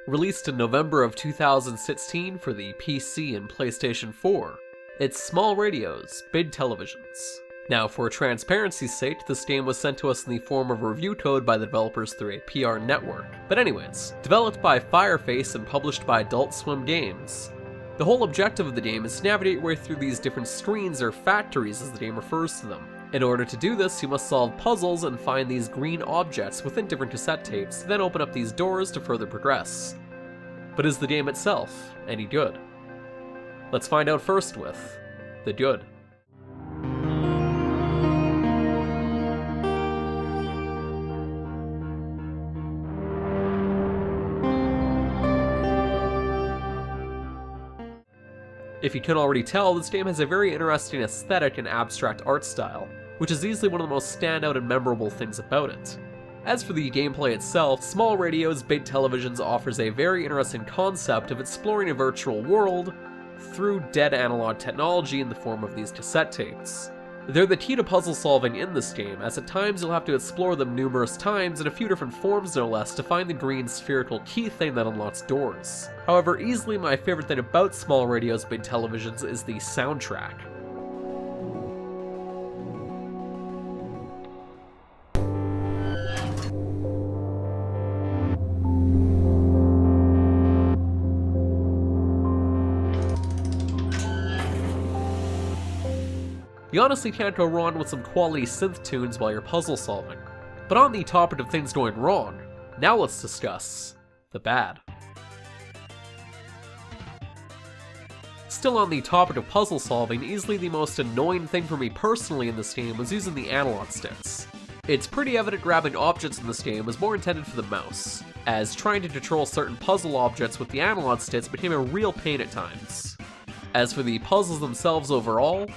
Released in November of 2016 for the PC and PlayStation 4, it's small radios, big televisions. Now, for transparency's sake, this game was sent to us in the form of a review code by the developers through a PR network. But anyways, developed by Fireface and published by Adult Swim Games. The whole objective of the game is to navigate your way through these different screens, or factories as the game refers to them. In order to do this, you must solve puzzles and find these green objects within different cassette tapes, then open up these doors to further progress. But is the game itself any good? Let's find out first with the good. If you couldn't already tell, this game has a very interesting aesthetic and abstract art style, which is easily one of the most standout and memorable things about it. As for the gameplay itself, Small Radios, Big Televisions offers a very interesting concept of exploring a virtual world through dead analog technology in the form of these cassette tapes. They're the key to puzzle solving in this game, as at times you'll have to explore them numerous times in a few different forms no less to find the green spherical key thing that unlocks doors. However, easily my favorite thing about Small Radios, Big Televisions is the soundtrack. You honestly can't go wrong with some quality synth tunes while you're puzzle solving. But on the topic of things going wrong, now let's discuss the bad. Still on the topic of puzzle solving, easily the most annoying thing for me personally in this game was using the analog sticks. It's pretty evident grabbing objects in this game was more intended for the mouse, as trying to control certain puzzle objects with the analog sticks became a real pain at times. As for the puzzles themselves overall,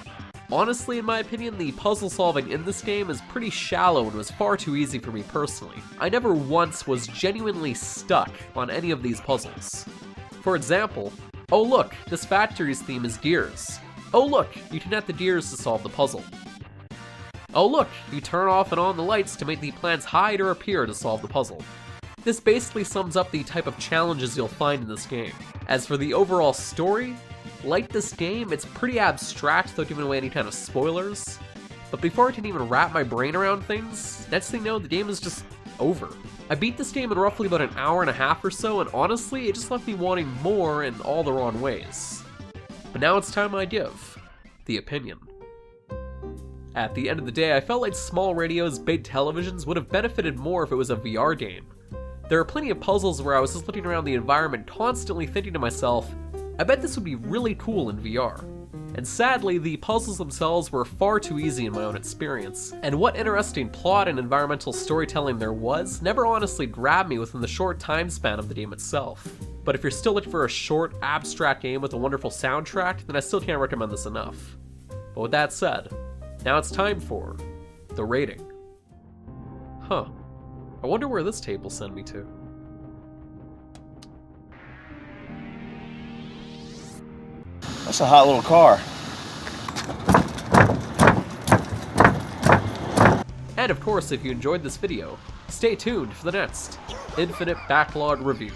honestly, in my opinion, the puzzle solving in this game is pretty shallow and was far too easy for me personally. I never once was genuinely stuck on any of these puzzles. For example, oh look, this factory's theme is gears. Oh look, you connect the gears to solve the puzzle. Oh look, you turn off and on the lights to make the plants hide or appear to solve the puzzle. This basically sums up the type of challenges you'll find in this game. As for the overall story, like this game, it's pretty abstract without giving away any kind of spoilers. But before I can even wrap my brain around things, next thing you know, the game is just over. I beat this game in roughly about an hour and a half or so, and honestly, it just left me wanting more in all the wrong ways. But now it's time I give the opinion. At the end of the day, I felt like Small Radios, Big Televisions would have benefited more if it was a VR game. There are plenty of puzzles where I was just looking around the environment constantly thinking to myself, I bet this would be really cool in VR. And sadly, the puzzles themselves were far too easy in my own experience, and what interesting plot and environmental storytelling there was never honestly grabbed me within the short time span of the game itself. But if you're still looking for a short, abstract game with a wonderful soundtrack, then I still can't recommend this enough. But with that said, now it's time for the rating. Huh. I wonder where this tape will send me to. That's a hot little car. And of course, if you enjoyed this video, stay tuned for the next Infinite Backlog review.